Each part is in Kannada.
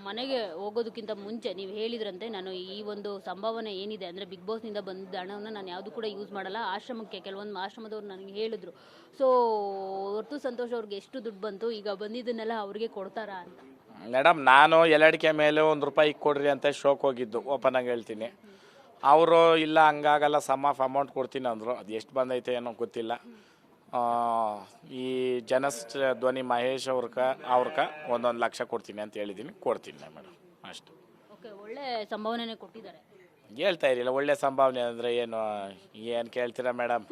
ಮನೆಗೆ ಹೋಗೋದಕ್ಕಿಂತ ಮುಂಚೆ ನೀವು ಹೇಳಿದ್ರಂತೆ, ನಾನು ಈ ಒಂದು ಸಂಭಾವನೆ ಏನಿದೆ ಅಂದರೆ ಬಿಗ್ ಬಾಸ್ನಿಂದ ಬಂದ ಹಣವನ್ನು ನಾನು ಯಾವುದು ಕೂಡ ಯೂಸ್ ಮಾಡಲ್ಲ, ಆಶ್ರಮಕ್ಕೆ ಕೆಲವೊಂದು ಆಶ್ರಮದವ್ರು ನನಗೆ ಹೇಳಿದ್ರು. ಸೊ ಹೊರ್ತು ಸಂತೋಷ್ ಅವ್ರಿಗೆ ಎಷ್ಟು ದುಡ್ಡು ಬಂತು, ಈಗ ಬಂದಿದ್ದನ್ನೆಲ್ಲ ಅವ್ರಿಗೆ ಕೊಡ್ತಾರಾ ಅಂತ. ಮೇಡಮ್, ನಾನು ಎಲ್ಲಡಿಕೆ ಮೇಲೆ ₹1 ಕೊಡ್ರಿ ಅಂತ ಶೋಕ್ ಹೋಗಿದ್ದು, ಓಪನ್ ಆಗಿ ಹೇಳ್ತೀನಿ. ಅವರು ಇಲ್ಲ ಹಂಗಾಗಲ್ಲ, ಸಮ್ ಆಫ್ ಅಮೌಂಟ್ ಕೊಡ್ತೀನಿ ಅಂದರು. ಅದು ಎಷ್ಟು ಬಂದೈತೆ ಏನೋ ಗೊತ್ತಿಲ್ಲ. ಈ ಧ್ವನಿ ಮಹೇಶ್ ಅವ್ರಕ 1 ಲಕ್ಷ ಕೊಡ್ತೀನಿ ಅಂತ ಹೇಳಿದ್ದೀನಿ, ಕೊಡ್ತೀನಿ ಮೇಡಮ್, ಅಷ್ಟು. ಓಕೆ, ಒಳ್ಳೆ ಸಂಭಾವನೆ ಕೊಟ್ಟಿದ್ದಾರೆ. ಹೇಳ್ತಾ ಇರಲಿಲ್ಲ ಒಳ್ಳೆ ಸಂಭಾವನೆ ಅಂದರೆ ಏನು ಕೇಳ್ತೀರಾ ಮೇಡಮ್?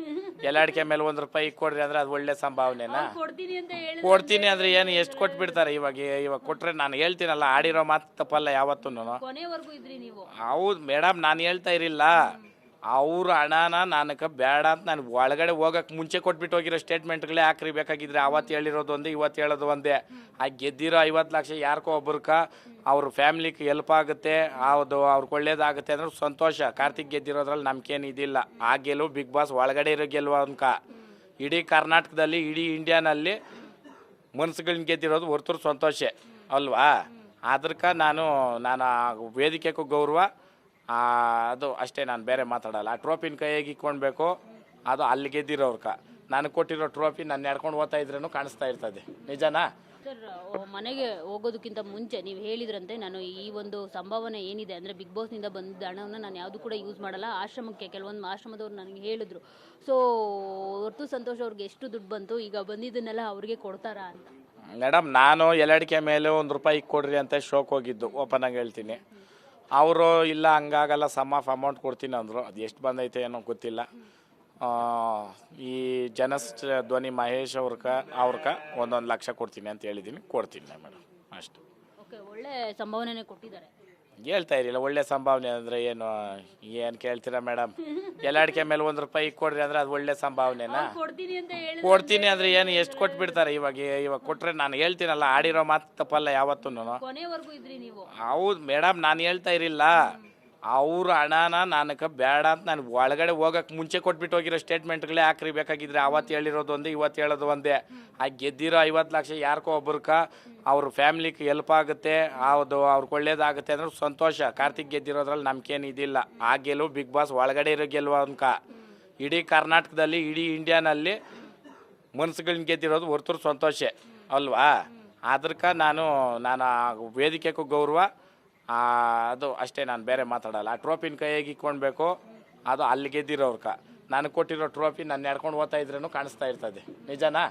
ಎಲ್ಲಡಿಕೆ ಮೇಲೆ ₹1 ಕೊಡ್ರಿ ಅಂದರೆ ಅದು ಒಳ್ಳೆ ಸಂಭಾವನೆನಾ? ಕೊಡ್ತೀನಿ ಅಂತ ಹೇಳಿ ಕೊಡ್ತೀನಿ ಅಂದರೆ ಏನು ಎಷ್ಟು ಕೊಟ್ಬಿಡ್ತಾರೆ? ಇವಾಗ ಕೊಟ್ಟರೆ ನಾನು ಹೇಳ್ತೀನಲ್ಲ, ಆಡಿರೋ ಮಾತು ತಪ್ಪಲ್ಲ ಯಾವತ್ತೂ. ಕೊನೆವರೆಗೂ ಇದ್ರಿ ನೀವು. ಹೌದು ಮೇಡಮ್, ನಾನು ಹೇಳ್ತಾ ಇರಲಿಲ್ಲ. ಅವ್ರ ಹಣನ ನನಗೆ ಬೇಡ ಅಂತ ನಾನು ಒಳಗಡೆ ಹೋಗಕ್ಕೆ ಮುಂಚೆ ಕೊಟ್ಬಿಟ್ಟು ಹೋಗಿರೋ ಸ್ಟೇಟ್ಮೆಂಟ್ಗಳೇ ಹಾಕ್ರಿ ಬೇಕಾಗಿದ್ರೆ. ಅವತ್ತು ಹೇಳಿರೋದು ಒಂದೇ, ಇವತ್ತು ಹೇಳೋದು ಒಂದೇ. ಆ ಗೆದ್ದಿರೋ 50 ಲಕ್ಷ ಯಾರಿಗೋ ಒಬ್ರಕ ಅವ್ರ ಫ್ಯಾಮ್ಲಿಗೆ ಹೆಲ್ಪ್ ಆಗುತ್ತೆ, ಅದು ಅವ್ರಿಗೆ ಒಳ್ಳೇದಾಗುತ್ತೆ ಅಂದ್ರೆ ಸಂತೋಷ. ಕಾರ್ತಿಕ್ ಗೆದ್ದಿರೋದ್ರಲ್ಲಿ ನಮ್ಗೇನು ಇದಿಲ್ಲ. ಆ ಗೆಲುವು ಬಿಗ್ ಬಾಸ್ ಒಳಗಡೆ ಇರೋ ಗೆಲುವು ಅನ್ಕ. ಇಡೀ ಕರ್ನಾಟಕದಲ್ಲಿ, ಇಡೀ ಇಂಡಿಯಾನಲ್ಲಿ ಮನ್ಸುಗಳನ್ನ ಗೆದ್ದಿರೋದು ಹೊರತು ಸಂತೋಷ ಅಲ್ವಾ? ಅದಕ್ಕೆ ನಾನು ವೇದಿಕೆಗೂ ಗೌರವ, ಅದು ಅಷ್ಟೇ. ನಾನು ಬೇರೆ ಮಾತಾಡಲ್ಲ. ಆ ಟ್ರೋಫಿನ ಕೈಯಾಗಿ ಇಕ್ಕೊಳ್ಬೇಕು, ಅದು ಅಲ್ಲಿ ಗೆದ್ದಿರೋರ್ಕ. ನನಗೆ ಕೊಟ್ಟಿರೋ ಟ್ರೋಫಿ ನಾನು ನಡ್ಕೊಂಡು ಓದ್ತಾ ಇದ್ರೂ ಕಾಣಿಸ್ತಾ ಇರ್ತದೆ. ನಿಜನಾ ಸರ್? ಮನೆಗೆ ಹೋಗೋದಕ್ಕಿಂತ ಮುಂಚೆ ನೀವು ಹೇಳಿದ್ರಂತೆ, ನಾನು ಈ ಒಂದು ಸಂಭಾವನೆ ಏನಿದೆ ಅಂದರೆ ಬಿಗ್ ಬಾಸ್ನಿಂದ ಬಂದ ಹಣವನ್ನು ನಾನು ಯಾವುದು ಕೂಡ ಯೂಸ್ ಮಾಡಲ್ಲ, ಆಶ್ರಮಕ್ಕೆ ಕೆಲವೊಂದು ಆಶ್ರಮದವ್ರು ನನಗೆ ಹೇಳಿದ್ರು. ಸೊ ಹೊರ್ತು ಸಂತೋಷ್ ಅವ್ರಿಗೆ ಎಷ್ಟು ದುಡ್ಡು ಬಂತು, ಈಗ ಬಂದಿದ್ದನ್ನೆಲ್ಲ ಅವ್ರಿಗೆ ಕೊಡ್ತಾರಾ ಅಂತ. ಮೇಡಮ್, ನಾನು ಎಲ್ಲಡಿಕೆ ಮೇಲೆ ₹1 ಕೊಡ್ರಿ ಅಂತ ಶೋಕ್ ಹೋಗಿದ್ದು, ಓಪನ್ ಆಗಿ ಹೇಳ್ತೀನಿ. ಅವರು ಇಲ್ಲ ಹಂಗಾಗಲ್ಲ, ಸಮ್ ಆಫ್ ಅಮೌಂಟ್ ಕೊಡ್ತೀನಿ ಅಂದರು. ಅದು ಎಷ್ಟು ಬಂದೈತೆ ಏನೋ ಗೊತ್ತಿಲ್ಲ. ಈ ಧ್ವನಿ ಮಹೇಶ್ ಅವ್ರಕ 1 ಲಕ್ಷ ಕೊಡ್ತೀನಿ ಅಂತ ಹೇಳಿದ್ದೀನಿ, ಕೊಡ್ತೀನಿ ಮೇಡಮ್, ಅಷ್ಟು. ಓಕೆ, ಒಳ್ಳೆ ಸಂಭಾವನೆ ಕೊಟ್ಟಿದ್ದಾರೆ. ಹೇಳ್ತಾ ಇರಲಿಲ್ಲ ಒಳ್ಳೆ ಸಂಭಾವನೆ ಅಂದರೆ ಏನು ಕೇಳ್ತೀರಾ ಮೇಡಮ್? ಎಲ್ಲಡಿಕೆ ಮೇಲೆ ₹1 ಕೊಡ್ರಿ ಅಂದರೆ ಅದು ಒಳ್ಳೆ ಸಂಭಾವನೆನಾ? ಕೊಡ್ತೀನಿ ಅಂತ ಹೇಳಿ ಕೊಡ್ತೀನಿ ಅಂದರೆ ಏನು ಎಷ್ಟು ಕೊಟ್ಬಿಡ್ತಾರೆ? ಇವಾಗ ಕೊಟ್ಟರೆ ನಾನು ಹೇಳ್ತೀನಲ್ಲ, ಆಡಿರೋ ಮಾತು ತಪ್ಪಲ್ಲ ಯಾವತ್ತೂ. ಕೊನೆವರೆಗೂ ಇದ್ರಿ ನೀವು. ಹೌದು ಮೇಡಮ್, ನಾನು ಹೇಳ್ತಾ ಇರಲಿಲ್ಲ. ಅವ್ರ ಹಣನ ನನಗೆ ಬೇಡ ಅಂತ ನಾನು ಒಳಗಡೆ ಹೋಗಕ್ಕೆ ಮುಂಚೆ ಕೊಟ್ಬಿಟ್ಟು ಹೋಗಿರೋ ಸ್ಟೇಟ್ಮೆಂಟ್ಗಳೇ ಹಾಕ್ರಿ ಬೇಕಾಗಿದ್ರೆ. ಅವತ್ತು ಹೇಳಿರೋದು ಒಂದೇ, ಇವತ್ತು ಹೇಳೋದು ಒಂದೇ. ಆ ಗೆದ್ದಿರೋ 50 ಲಕ್ಷ ಯಾರಿಗೋ ಒಬ್ರಕ ಅವ್ರ ಫ್ಯಾಮ್ಲಿಗೆ ಹೆಲ್ಪ್ ಆಗುತ್ತೆ, ಅದು ಅವ್ರಿಗೆ ಒಳ್ಳೇದಾಗುತ್ತೆ ಅಂದ್ರೆ ಸಂತೋಷ. ಕಾರ್ತಿಕ್ ಗೆದ್ದಿರೋದ್ರಲ್ಲಿ ನಮ್ಗೇನು ಇದಿಲ್ಲ. ಆ ಗೆಲುವು ಬಿಗ್ ಬಾಸ್ ಒಳಗಡೆ ಇರೋ ಗೆಲುವು ಅನ್ಕ. ಇಡೀ ಕರ್ನಾಟಕದಲ್ಲಿ, ಇಡೀ ಇಂಡಿಯಾನಲ್ಲಿ ಮನ್ಸುಗಳನ್ನ ಗೆದ್ದಿರೋದು ಹೊರತು ಸಂತೋಷ ಅಲ್ವಾ? ಅದಕ್ಕೆ ನಾನು ವೇದಿಕೆಗೂ ಗೌರವ, ಅದು ಅಷ್ಟೇ. ನಾನು ಬೇರೆ ಮಾತಾಡಲ್ಲ. ಆ ಟ್ರೋಫಿನ ಕೈಯಾಗಿ ಇಕ್ಕೊಳ್ಬೇಕು, ಅದು ಅಲ್ಲಿ ಗೆದ್ದಿರೋರ್ಕ. ನನಗೆ ಕೊಟ್ಟಿರೋ ಟ್ರೋಫಿ ನಾನು ನಡ್ಕೊಂಡು ಓದ್ತಾ ಇದ್ರೂ ಕಾಣಿಸ್ತಾ ಇರ್ತದೆ. ನಿಜನಾ?